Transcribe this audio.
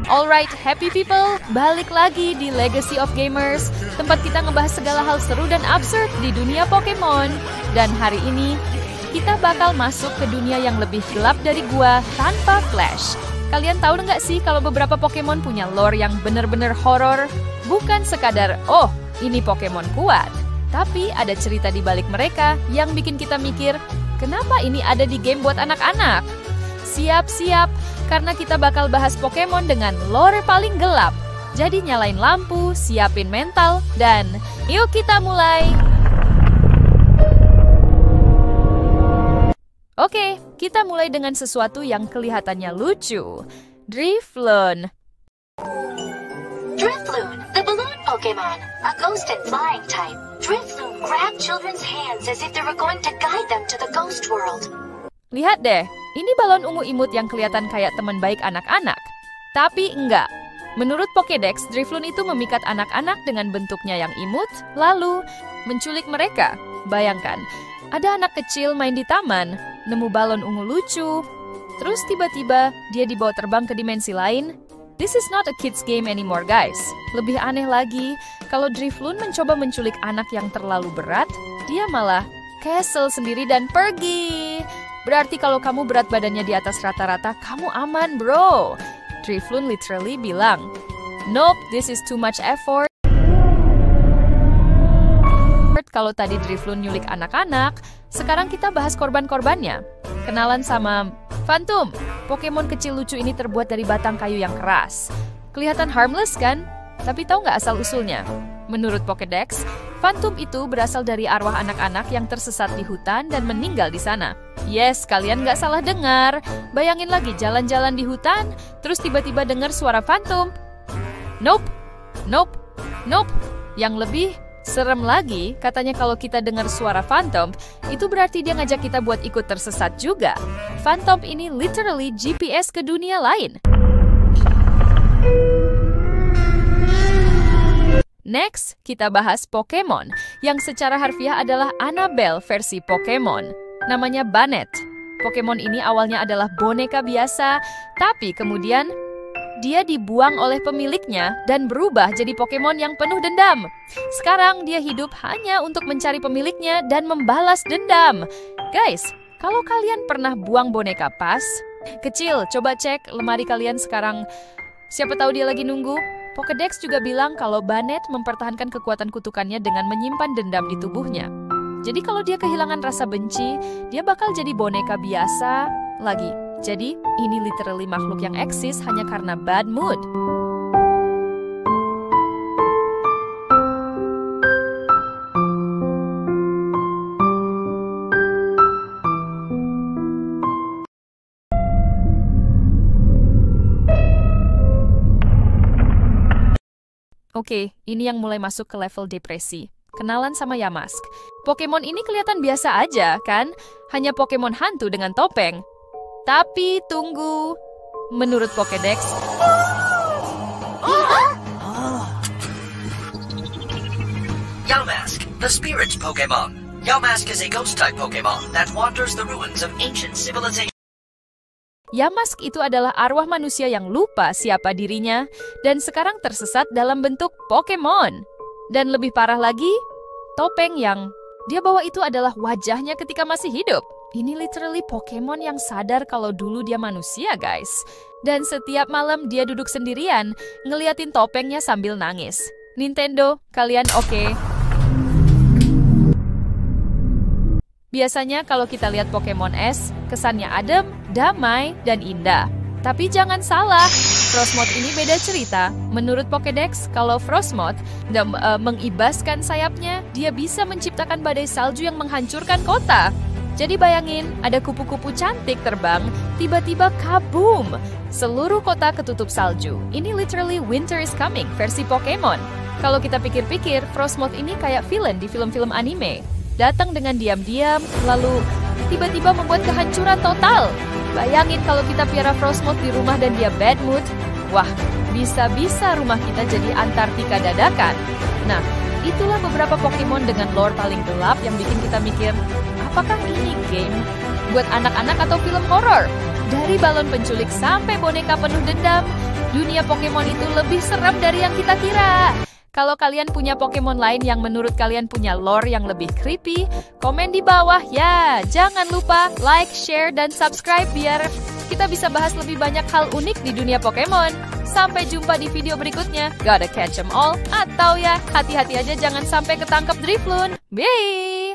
Alright, happy people, balik lagi di Legacy of Gamers, tempat kita ngebahas segala hal seru dan absurd di dunia Pokemon. Dan hari ini, kita bakal masuk ke dunia yang lebih gelap dari gua tanpa Flash. Kalian tahu nggak sih kalau beberapa Pokemon punya lore yang bener-bener horor? Bukan sekadar, oh, ini Pokemon kuat. Tapi ada cerita di balik mereka yang bikin kita mikir, kenapa ini ada di game buat anak-anak? Siap-siap, karena kita bakal bahas Pokemon dengan lore paling gelap. Jadi nyalain lampu, siapin mental, dan yuk kita mulai! Oke, kita mulai dengan sesuatu yang kelihatannya lucu. Drifloon. Drifloon, the balloon Pokemon, a ghost and flying type. Drifloon grabbed children's hands as if they were going to guide them to the ghost world. Lihat deh, ini balon ungu imut yang kelihatan kayak teman baik anak-anak. Tapi enggak. Menurut Pokédex, Drifloon itu memikat anak-anak dengan bentuknya yang imut, lalu menculik mereka. Bayangkan, ada anak kecil main di taman, nemu balon ungu lucu, terus tiba-tiba dia dibawa terbang ke dimensi lain. This is not a kids game anymore, guys. Lebih aneh lagi, kalau Drifloon mencoba menculik anak yang terlalu berat, dia malah kesel sendiri dan pergi. Berarti kalau kamu berat badannya di atas rata-rata, kamu aman, bro. Drifloon literally bilang, nope, this is too much effort. Kalau tadi Drifloon nyulik anak-anak, sekarang kita bahas korban-korbannya. Kenalan sama Phantom. Pokemon kecil lucu ini terbuat dari batang kayu yang keras. Kelihatan harmless kan? Tapi tahu nggak asal-usulnya? Menurut Pokédex, Phantom itu berasal dari arwah anak-anak yang tersesat di hutan dan meninggal di sana. Yes, kalian nggak salah dengar. Bayangin lagi jalan-jalan di hutan, terus tiba-tiba dengar suara Phantom. Nope, nope, nope. Yang lebih serem lagi, katanya kalau kita dengar suara Phantom, itu berarti dia ngajak kita buat ikut tersesat juga. Phantom ini literally GPS ke dunia lain. Next, kita bahas Pokemon, yang secara harfiah adalah Annabelle versi Pokemon. Namanya Banette. Pokemon ini awalnya adalah boneka biasa, tapi kemudian dia dibuang oleh pemiliknya dan berubah jadi Pokemon yang penuh dendam. Sekarang dia hidup hanya untuk mencari pemiliknya dan membalas dendam. Guys, kalau kalian pernah buang boneka pas, kecil, coba cek lemari kalian sekarang. Siapa tahu dia lagi nunggu. Pokédex juga bilang kalau Banette mempertahankan kekuatan kutukannya dengan menyimpan dendam di tubuhnya. Jadi kalau dia kehilangan rasa benci, dia bakal jadi boneka biasa lagi. Jadi, ini literally makhluk yang eksis hanya karena bad mood. Oke, ini yang mulai masuk ke level depresi. Kenalan sama Yamask. Pokemon ini kelihatan biasa aja, kan? Hanya Pokemon hantu dengan topeng. Tapi tunggu, menurut Pokédex, Yamask, the spirit Pokemon. Yamask is a ghost-type Pokemon that wanders the ruins of ancient civilization. Yamask itu adalah arwah manusia yang lupa siapa dirinya dan sekarang tersesat dalam bentuk Pokemon. Dan lebih parah lagi, topeng yang dia bawa itu adalah wajahnya ketika masih hidup. Ini literally Pokemon yang sadar kalau dulu dia manusia, guys. Dan setiap malam dia duduk sendirian, ngeliatin topengnya sambil nangis. Nintendo, kalian oke? Biasanya kalau kita lihat Pokemon S, kesannya adem, damai, dan indah. Tapi jangan salah, Frosmoth ini beda cerita. Menurut Pokédex, kalau Frosmoth mengibaskan sayapnya, dia bisa menciptakan badai salju yang menghancurkan kota. Jadi bayangin, ada kupu-kupu cantik terbang, tiba-tiba kaboom! Seluruh kota ketutup salju. Ini literally winter is coming versi Pokemon. Kalau kita pikir-pikir, Frosmoth ini kayak villain di film-film anime. Datang dengan diam-diam, lalu tiba-tiba membuat kehancuran total. Bayangin kalau kita piara Frosmoth di rumah dan dia bad mood. Wah, bisa-bisa rumah kita jadi Antartika dadakan. Nah, itulah beberapa Pokemon dengan lore paling gelap yang bikin kita mikir, apakah ini game buat anak-anak atau film horor? Dan Dari balon penculik sampai boneka penuh dendam, dunia Pokemon itu lebih seram dari yang kita kira. Kalau kalian punya Pokemon lain yang menurut kalian punya lore yang lebih creepy, komen di bawah ya. Jangan lupa like, share, dan subscribe biar kita bisa bahas lebih banyak hal unik di dunia Pokemon. Sampai jumpa di video berikutnya. Gotta catch 'em all. Atau ya, hati-hati aja jangan sampai ketangkep Drifloon. Bye!